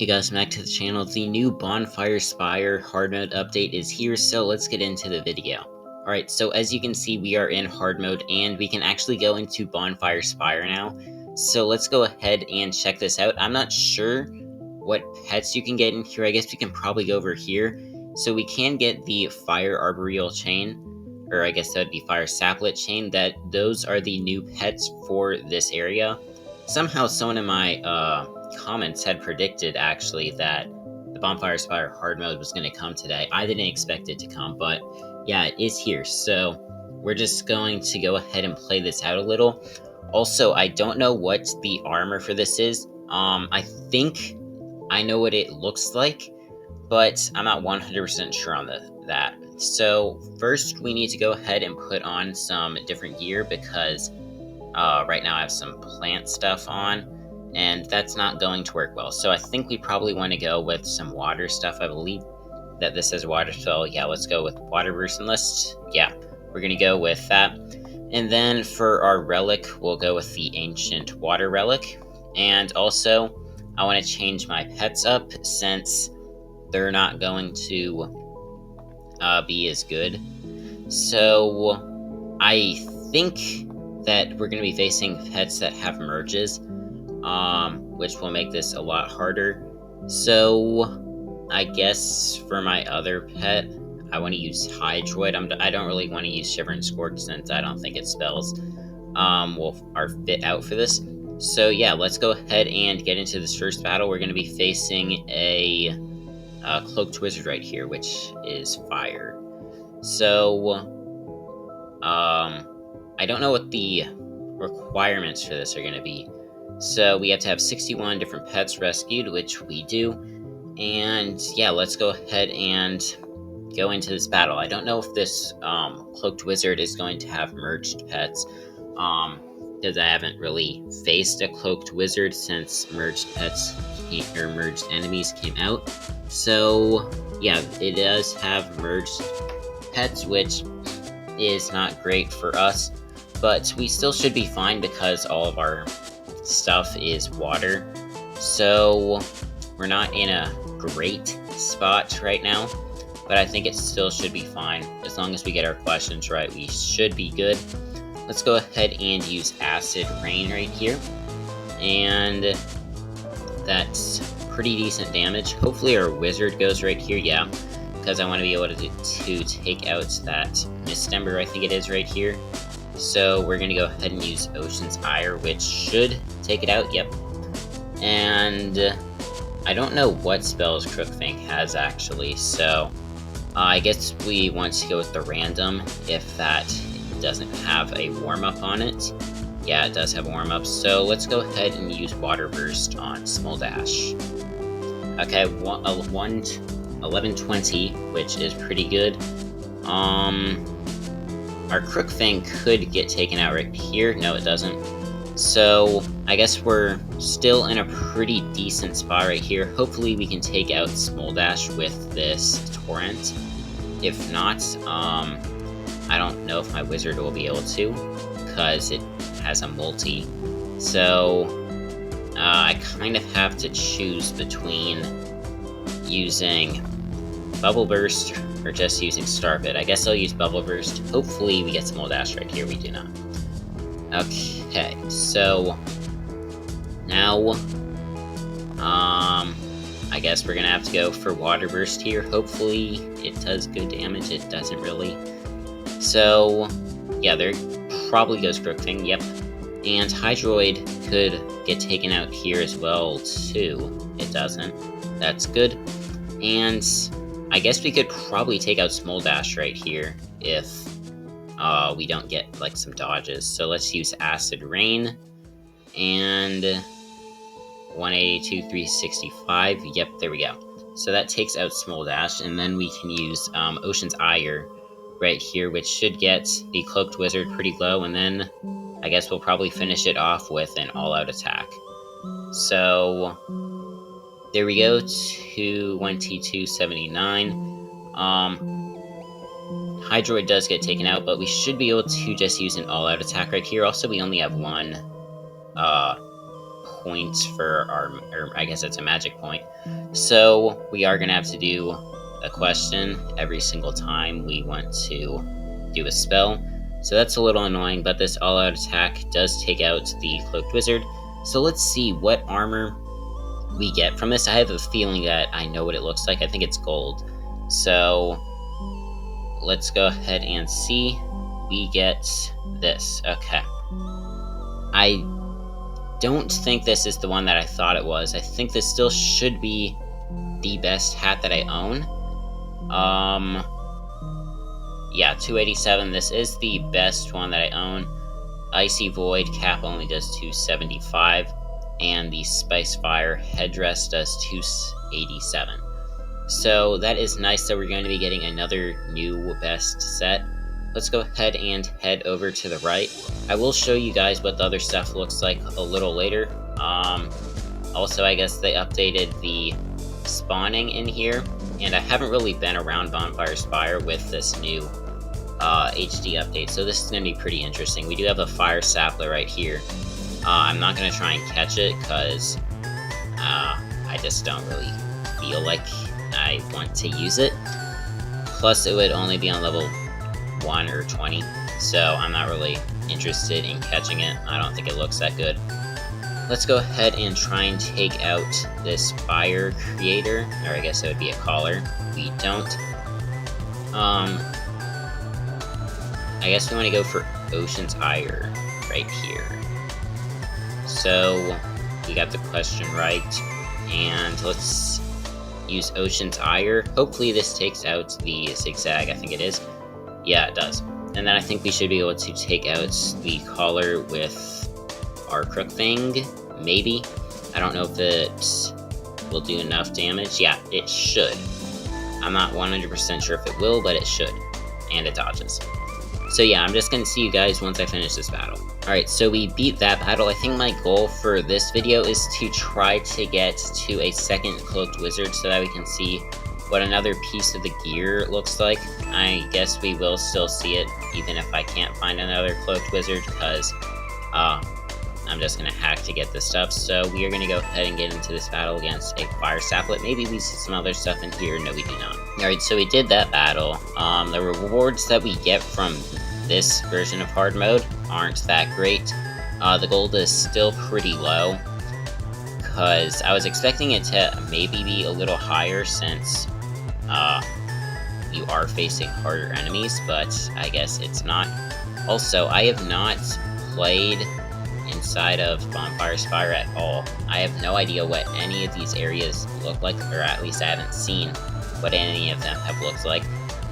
Hey guys, back to the channel. The new Bonfire Spire hard mode update is here, so let's get into the video. Alright, so as you can see, we are in hard mode, and we can actually go into Bonfire Spire now. So let's go ahead and check this out. I'm not sure what pets you can get in here. I guess we can probably go over here. So we can get the Fire Arboreal chain, or I guess that would be Fire Saplette chain. Those are the new pets for this area. Somehow someone in my comments had predicted actually that the Bonfire Spire hard mode was going to come today. I didn't expect it to come, but yeah, it is here. So we're just going to go ahead and play this out a little. Also, I don't know what the armor for this is. I think I know what it looks like, but I'm not 100% sure on that. So first we need to go ahead and put on some different gear because right now I have some plant stuff on, and that's not going to work well. So I think we probably want to go with some water stuff. I believe that this is water, so yeah, let's go with water burst enlist. Yeah, we're going to go with that. And then for our relic, we'll go with the ancient water relic. And also, I want to change my pets up since they're not going to be as good. So I think that we're going to be facing pets that have merges, which will make this a lot harder. So I guess for my other pet, I want to use Hydroid. I don't really want to use Shiver and Scorch since I don't think it spells are fit out for this. So yeah, let's go ahead and get into this first battle. We're going to be facing a Cloaked Wizard right here, which is fire. So I don't know what the requirements for this are going to be. So we have to have 61 different pets rescued, which we do. And yeah, let's go ahead and go into this battle. I don't know if this Cloaked Wizard is going to have merged pets, because I haven't really faced a Cloaked Wizard since merged enemies came out. So yeah, it does have merged pets, which is not great for us, but we still should be fine because all of our stuff is water. So we're not in a great spot right now, but I think it still should be fine. As long as we get our questions right, we should be good. Let's go ahead and use Acid Rain right here, and that's pretty decent damage. Hopefully our wizard goes right here, yeah, because I want to be able to take out that Mistember, I think it is right here. So we're going to go ahead and use Ocean's Ire, which should take it out, yep. And I don't know what spells Crookfang has actually, so I guess we want to go with the random if that doesn't have a warm-up on it. Yeah, it does have a warm-up, so let's go ahead and use Water Burst on Smoldash. Okay, 1120, which is pretty good. Our Crookfang could get taken out right here. No, it doesn't. So I guess we're still in a pretty decent spot right here. Hopefully we can take out Smoldash with this Torrent. If not, I don't know if my wizard will be able to, because it has a multi. So I kind of have to choose between using Bubble Burst or just using Starbit. I guess I'll use Bubble Burst. Hopefully we get Smoldash right here. We do not. Okay, so now I guess we're gonna have to go for Water Burst here. Hopefully it does good damage. It doesn't really. So yeah, there probably goes Crookfang, yep. And Hydroid could get taken out here as well too. It doesn't. That's good. And I guess we could probably take out Smoldash right here if we don't get like some dodges. So let's use Acid Rain, and 182, 365. Yep, there we go. So that takes out Smoldash, and then we can use Ocean's Ire right here, which should get the Cloaked Wizard pretty low, and then I guess we'll probably finish it off with an all-out attack. So there we go, 2279. Hydroid does get taken out, but we should be able to just use an all-out attack right here. Also, we only have one point for or I guess it's a magic point. So we are gonna have to do a question every single time we want to do a spell. So that's a little annoying, but this all-out attack does take out the Cloaked Wizard. So let's see what armor we get from this. I have a feeling that I know what it looks like. I think it's gold. So let's go ahead and see. We get this. Okay. I don't think this is the one that I thought it was. I think this still should be the best hat that I own. Yeah, 287. This is the best one that I own. Icy Void cap only does 275, and the Spicefire headdress does 287. So that is nice that we're going to be getting another new best set. Let's go ahead and head over to the right. I will show you guys what the other stuff looks like a little later. Also, I guess they updated the spawning in here, and I haven't really been around Bonfire Spire with this new HD update, so this is going to be pretty interesting. We do have a fire Saplette right here. I'm not going to try and catch it because I just don't really feel like I want to use it. Plus, it would only be on level 1 or 20, so I'm not really interested in catching it. I don't think it looks that good. Let's go ahead and try and take out this fire creator, or I guess it would be a collar. We don't. I guess we want to go for Ocean's Ire right here. So we got the question right, and let's use Ocean's Ire. Hopefully this takes out the zigzag. I think it is. Yeah, it does. And then I think we should be able to take out the collar with our Crook Fang, maybe. I don't know if it will do enough damage. Yeah, it should. I'm not 100% sure if it will, but it should. And it dodges. So yeah, I'm just going to see you guys once I finish this battle. Alright, so we beat that battle. I think my goal for this video is to try to get to a second Cloaked Wizard so that we can see what another piece of the gear looks like. I guess we will still see it even if I can't find another Cloaked Wizard because I'm just going to hack to get this stuff. So we are going to go ahead and get into this battle against a fire Saplette. Maybe we see some other stuff in here. No, we do not. Alright, so we did that battle. The rewards that we get from this version of hard mode aren't that great. The gold is still pretty low because I was expecting it to maybe be a little higher since you are facing harder enemies, but I guess it's not. Also, I have not played inside of Bonfire Spire at all. I have no idea what any of these areas look like, or at least I haven't seen what any of them have looked like.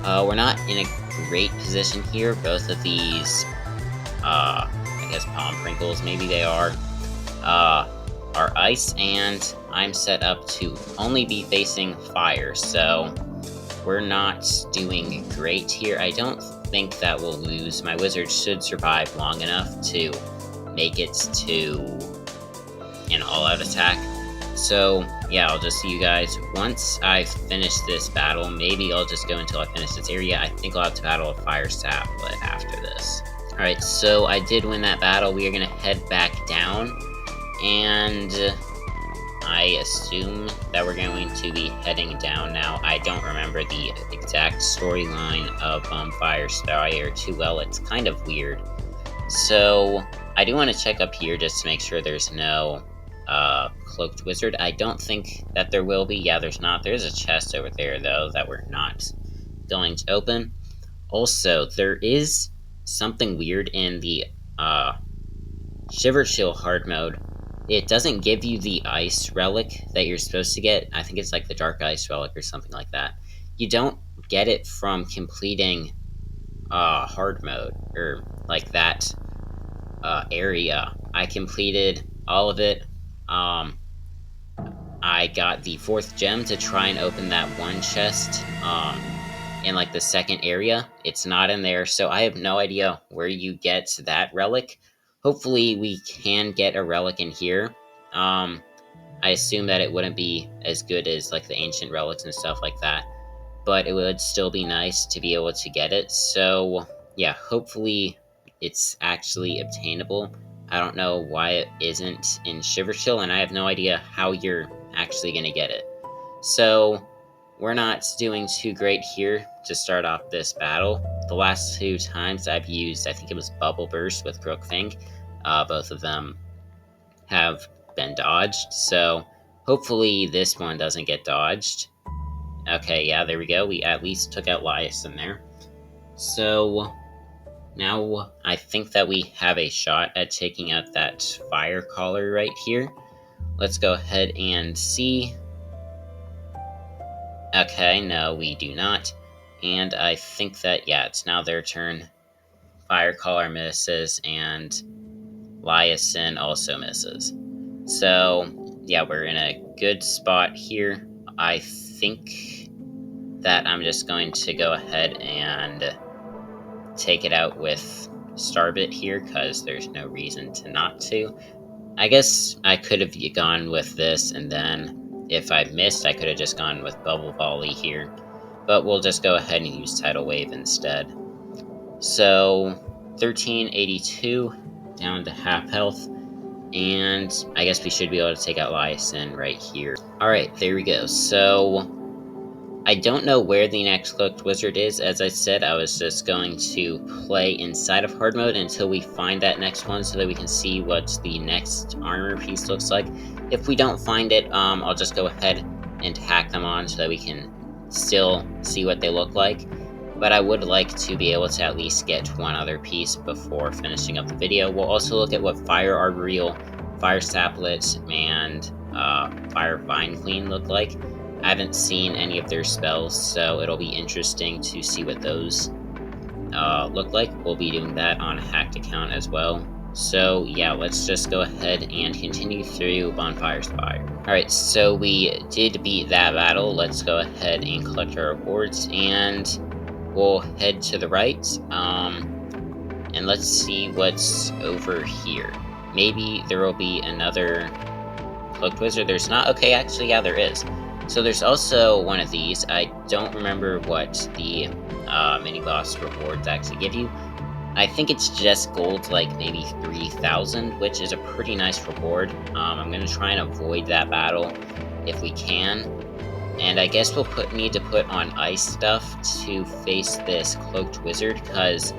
We're not in a great position here. Both of these, I guess palm prinkles, maybe they are ice, and I'm set up to only be facing fire, so we're not doing great here. I don't think that we'll lose. My wizard should survive long enough to make it to an all-out attack. So yeah, I'll just see you guys once I finish this battle. Maybe I'll just go until I finish this area. I think I'll have to battle a fire Saplette after this. Alright, so I did win that battle. We are going to head back down, and I assume that we're going to be heading down now. I don't remember the exact storyline of Bonfire Spire too well. It's kind of weird. So I do want to check up here just to make sure there's no Cloaked Wizard. I don't think that there will be. Yeah, there's not. There's a chest over there, though, that we're not going to open. Also, there is something weird in the Shiver Chill hard mode. It doesn't give you the ice relic that you're supposed to get. I think it's like the dark ice relic or something like that. You don't get it from completing hard mode, or like that area. I completed all of it. I got the 4th gem to try and open that one chest in like the second area. It's not in there, so I have no idea where you get that relic. Hopefully we can get a relic in here. I assume that it wouldn't be as good as like the ancient relics and stuff like that, but it would still be nice to be able to get it. So yeah, hopefully it's actually obtainable. I don't know why it isn't in Shiverchill, and I have no idea how you're actually going to get it. So, we're not doing too great here to start off this battle. The last 2 times I've used, I think it was Bubble Burst with Crookfang. Both of them have been dodged, so hopefully this one doesn't get dodged. Okay, yeah, there we go. We at least took out Lias in there. So, now I think that we have a shot at taking out that fire collar right here. Let's go ahead and see. Okay, no, we do not. And I think that, yeah, it's now their turn. Fire collar misses, and Liasin also misses. So, yeah, we're in a good spot here. I think that I'm just going to go ahead and take it out with Starbit here, because there's no reason to not to. I guess I could have gone with this, and then if I missed, I could have just gone with Bubble Volley here. But we'll just go ahead and use Tidal Wave instead. So, 1382, down to half health. And I guess we should be able to take out Liasin right here. Alright, there we go. So, I don't know where the next Cloaked Wizard is. As I said, I was just going to play inside of hard mode until we find that next one so that we can see what the next armor piece looks like. If we don't find it, I'll just go ahead and hack them on so that we can still see what they look like. But I would like to be able to at least get one other piece before finishing up the video. We'll also look at what Fire Arboreal, Fire Saplette, and Fire Vine Queen look like. I haven't seen any of their spells, so it'll be interesting to see what those look like. We'll be doing that on a hacked account as well. So yeah, let's just go ahead and continue through Bonfire Spire. Alright, so we did beat that battle. Let's go ahead and collect our rewards, and we'll head to the right. And let's see what's over here. Maybe there will be another Cloaked Wizard. There's not? Okay, actually, yeah, there is. So there's also one of these. I don't remember what the mini-boss rewards actually give you. I think it's just gold, like maybe 3,000, which is a pretty nice reward. I'm going to try and avoid that battle if we can. And I guess we'll need to put on ice stuff to face this Cloaked Wizard, because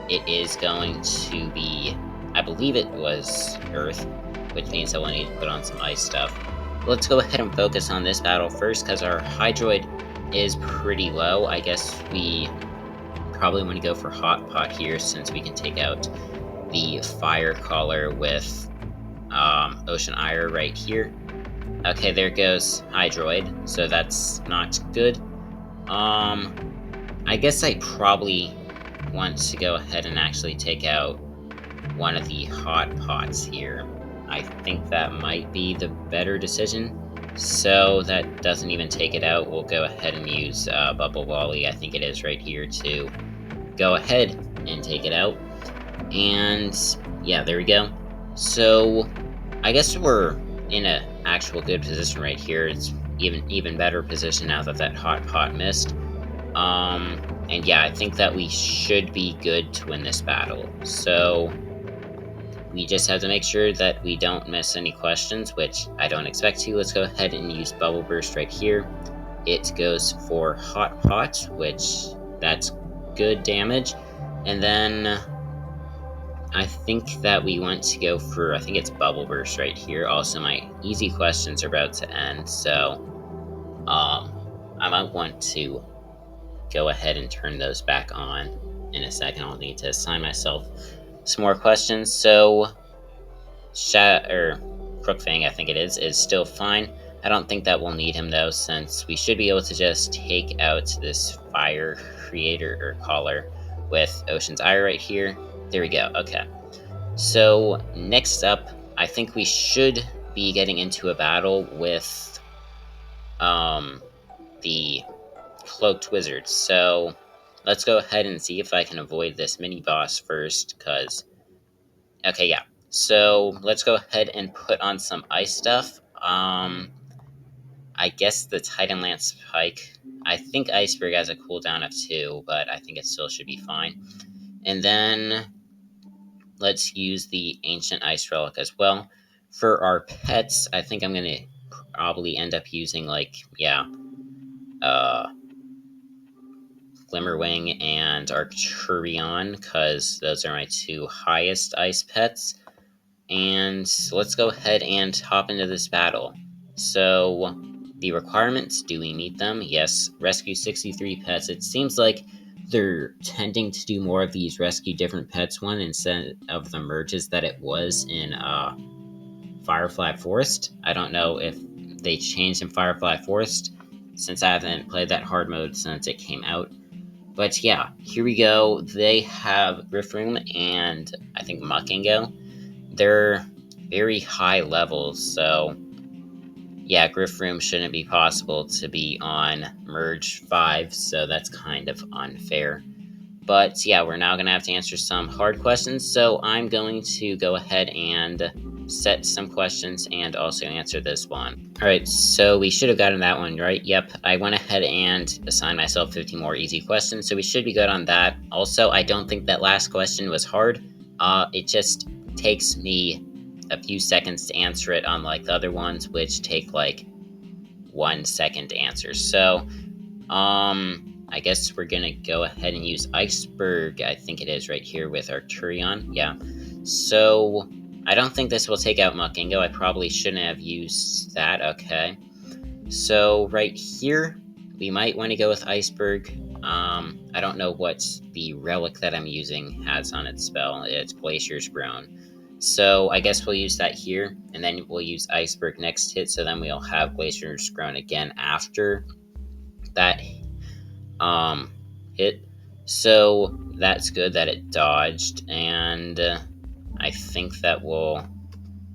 it is going to be, I believe it was Earth, which means I will need to put on some ice stuff. Let's go ahead and focus on this battle first, because our Hydroid is pretty low. I guess we probably want to go for Hot Pot here, since we can take out the Fire Collar with Ocean Ire right here. Okay, there goes Hydroid, so that's not good. I guess I probably want to go ahead and actually take out one of the Hot Pots here. I think that might be the better decision. So that doesn't even take it out. We'll go ahead and use Bubble Volley, I think it is right here, to go ahead and take it out. And yeah, there we go. So I guess we're in an actual good position right here. It's even better position now that Hot Pot missed. And yeah, I think that we should be good to win this battle. So we just have to make sure that we don't miss any questions, which I don't expect to. Let's go ahead and use Bubble Burst right here. It goes for Hot Pot, which that's good damage. And then I think that we want to go for, I think it's Bubble Burst right here. Also, my easy questions are about to end, so I might want to go ahead and turn those back on in a second. I'll need to assign myself some more questions. So Crookfang, I think it is still fine. I don't think that we'll need him though, since we should be able to just take out this Fire Creator or Collar with Ocean's Eye right here. There we go. Okay. So next up, I think we should be getting into a battle with the Cloaked Wizard. So let's go ahead and see if I can avoid this mini boss first, because okay, yeah. So let's go ahead and put on some ice stuff. I guess the Titan Lance Pike. I think Iceberg has a cooldown of 2, but I think it still should be fine. And then let's use the Ancient Ice Relic as well. For our pets, I think I'm going to probably end up using, like, yeah, Glimmerwing and Arcturion, because those are my two highest ice pets. And let's go ahead and hop into this battle. So, the requirements, do we meet them? Yes, rescue 63 pets. It seems like they're tending to do more of these rescue different pets one instead of the merges that it was in Firefly Forest. I don't know if they changed in Firefly Forest, since I haven't played that hard mode since it came out. But yeah, here we go. They have Griffroom and I think Muckingo. They're very high levels, so yeah, Griffroom shouldn't be possible to be on Merge 5, so that's kind of unfair. But yeah, we're now going to have to answer some hard questions, so I'm going to go ahead and set some questions and also answer this one. Alright, so we should have gotten that one right. Yep, I went ahead and assigned myself 50 more easy questions, so we should be good on that. Also, I don't think that last question was hard. It just takes me a few seconds to answer it, unlike the other ones, which take like 1 second to answer. So, I guess we're gonna go ahead and use Iceberg, I think it is right here with Arcturion. Yeah. So, I don't think this will take out Muckingo. I probably shouldn't have used that. Okay. So, right here, we might want to go with Iceberg. I don't know what the relic that I'm using has on its spell. It's Glacier's Groan. So, I guess we'll use that here, and then we'll use Iceberg next hit, so then we'll have Glacier's Groan again after that hit. So that's good that it dodged, and I think that we'll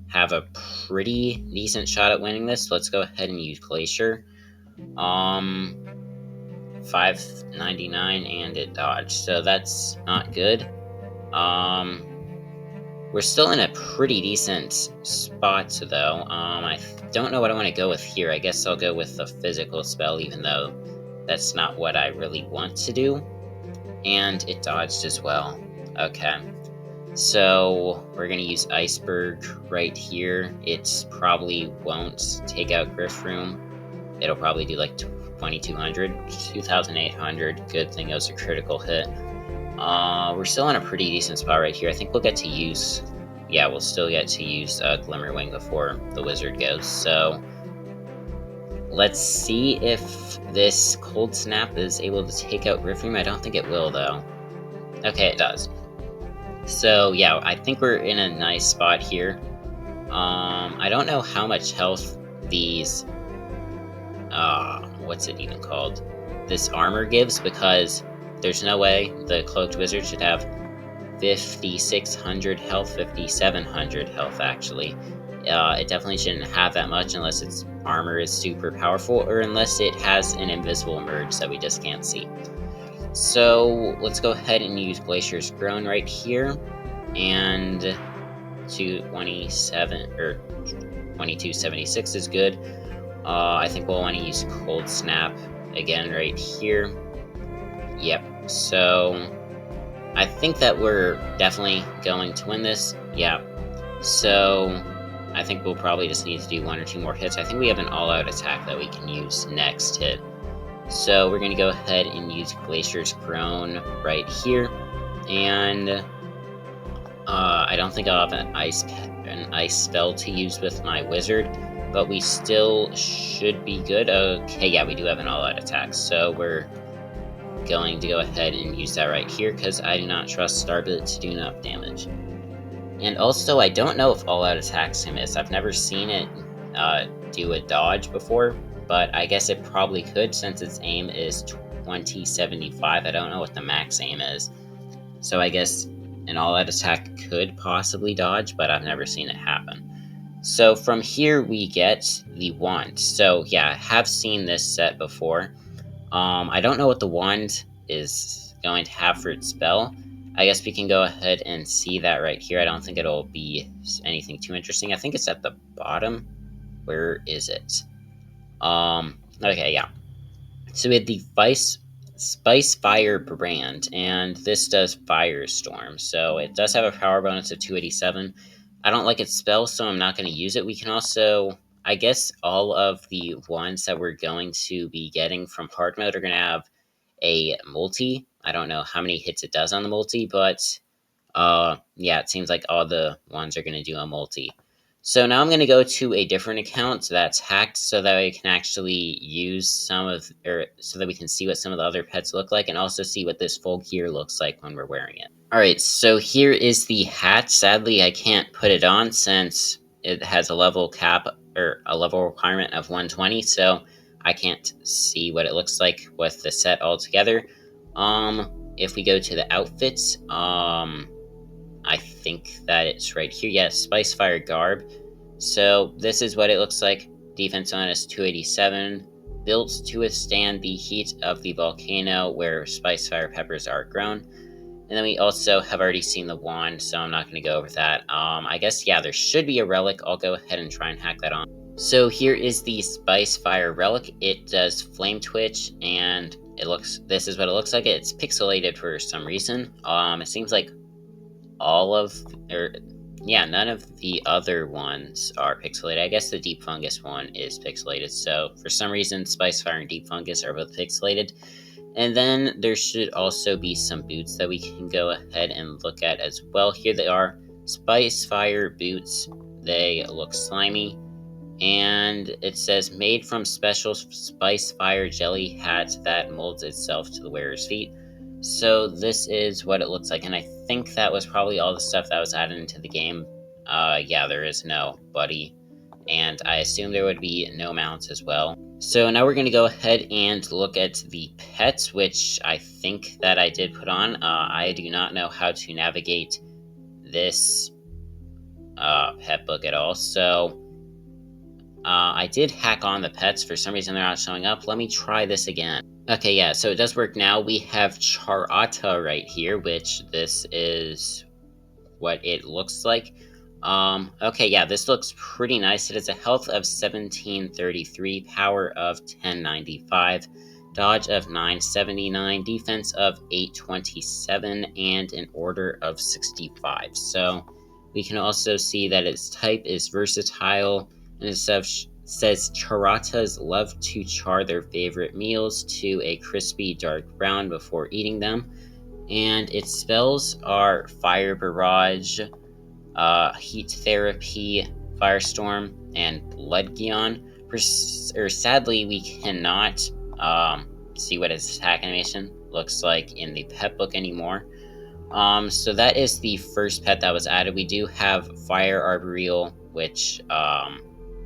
have a pretty decent shot at winning this. Let's go ahead and use Glacier. 599, and it dodged, so that's not good. We're still in a pretty decent spot, though. I don't know what I want to go with here. I guess I'll go with the physical spell, even though that's not what I really want to do. And it dodged as well. Okay. So we're going to use Iceberg right here. It probably won't take out Griffroom. It'll probably do like 2200, 2800. Good thing it was a critical hit. We're still in a pretty decent spot right here. I think we'll get to use... Yeah, we'll still get to use Glimmerwing before the wizard goes. So let's see if this Cold Snap is able to take out Griffroom. I don't think it will, though. Okay, it does. So yeah, I think we're in a nice spot here. I don't know how much health these... what's it even called? This armor gives, because there's no way the Cloaked Wizard should have 5,600 health, 5,700 health, actually. It definitely shouldn't have that much unless its armor is super powerful, or unless it has an invisible merge that we just can't see. So let's go ahead and use Glacier's Groan right here, and 227 or 2276 is good. I think we'll want to use Cold Snap again right here. Yep, so I think that we're definitely going to win this. Yeah, so I think we'll probably just need to do 1 or 2 more hits. I think we have an all-out attack that we can use next hit. So we're going to go ahead and use Glacier's Groan right here. And I don't think I'll have an ice spell to use with my wizard, but we still should be good. Okay, yeah, we do have an all-out attack, so we're going to go ahead and use that right here, because I do not trust Starbit to do enough damage. And also, I don't know if all-out attacks can miss. I've never seen it do a dodge before, but I guess it probably could, since its aim is 2075. I don't know what the max aim is, so I guess an all-out attack could possibly dodge, but I've never seen it happen. So from here we get the wand. So yeah, I have seen this set before. I don't know what the wand is going to have for its spell. I guess we can go ahead and see that right here. I don't think it'll be anything too interesting. I think it's at the bottom. Where is it? Okay, yeah. So we had the Spicefire brand, and this does Firestorm. So it does have a power bonus of 287. I don't like its spell, so I'm not going to use it. We can also, I guess, all of the ones that we're going to be getting from hard mode are going to have a multi. I don't know how many hits it does on the multi, but yeah, it seems like all the ones are going to do a multi. So now I'm going to go to a different account that's hacked so that I can actually use so that we can see what some of the other pets look like and also see what this full gear looks like when we're wearing it. Alright, so here is the hat. Sadly, I can't put it on since it has a level cap or a level requirement of 120, so I can't see what it looks like with the set altogether. If we go to the outfits, I think that it's right here. Yes, Spicefire garb. So this is what it looks like. Defense on is 287. Built to withstand the heat of the volcano where Spicefire peppers are grown. And then we also have already seen the wand, so I'm not going to go over that. I guess, yeah, there should be a relic. I'll go ahead and try and hack that on. So here is the Spicefire relic. It does flame twitch, and this is what it looks like. It's pixelated for some reason. It seems like none of the other ones are pixelated. I guess the Deep Fungus one is pixelated, so for some reason Spicefire and Deep Fungus are both pixelated. And then there should also be some boots that we can go ahead and look at as well. Here they are, Spicefire boots. They look slimy, and it says made from special Spicefire jelly hat that molds itself to the wearer's feet. So this is what it looks like, and I think that was probably all the stuff that was added into the game. Yeah, there is no buddy, and I assume there would be no mounts as well. So now we're going to go ahead and look at the pets, which I think that I did put on. I do not know how to navigate this pet book at all, so I did hack on the pets. For some reason they're not showing up. Let me try this again. Okay, yeah, so it does work now. We have Charata right here, which this is what it looks like. Okay, yeah, this looks pretty nice. It has a health of 1733, power of 1095, dodge of 979, defense of 827, and an order of 65. So we can also see that its type is versatile, and it says Charatas love to char their favorite meals to a crispy dark brown before eating them. And its spells are Fire Barrage, Heat Therapy, Firestorm, and Blood Gion. Sadly, we cannot see what its attack animation looks like in the pet book anymore. So that is the first pet that was added. We do have Fire Arboreal, which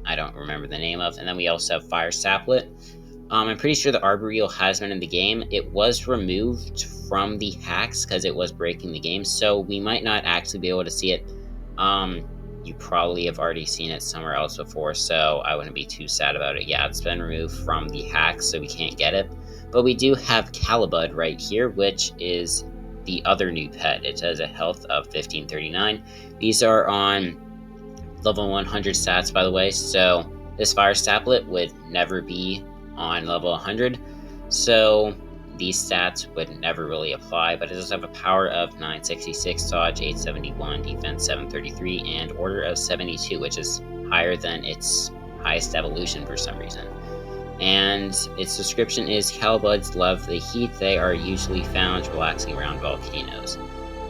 I don't remember the name of, and then we also have Fire Saplette. I'm pretty sure the Arboreal has been in the game. It was removed from the hacks because it was breaking the game, so we might not actually be able to see it. You probably have already seen it somewhere else before, so I wouldn't be too sad about it. Yeah, it's been removed from the hacks, so we can't get it. But we do have Calibud right here, which is the other new pet. It has a health of 1539. These are on level 100 stats, by the way, so this Fire Saplette would never be on level 100, so these stats would never really apply, but it does have a power of 966, dodge 871, defense 733, and order of 72, which is higher than its highest evolution for some reason. And its description is Calibuds love the heat. They are usually found relaxing around volcanoes.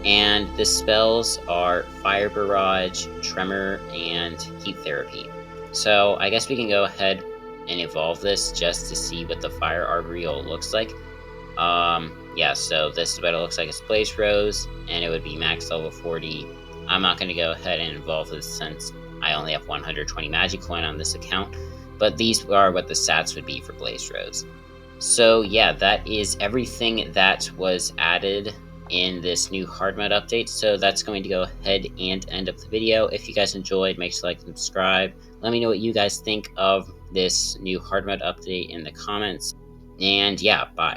And the spells are Fire Barrage, Tremor, and Heat Therapy. So I guess we can go ahead and evolve this just to see what the Fire Arboreal looks like. Yeah, so this is what it looks like. It's Blaze Rose, and it would be max level 40. I'm not going to go ahead and evolve this since I only have 120 magic coin on this account, but these are what the stats would be for Blaze Rose. So yeah, that is everything that was added in this new hard mode update, so that's going to go ahead and end up the video. If you guys enjoyed, make sure to like and subscribe. Let me know what you guys think of this new hard mode update in the comments, and yeah, bye.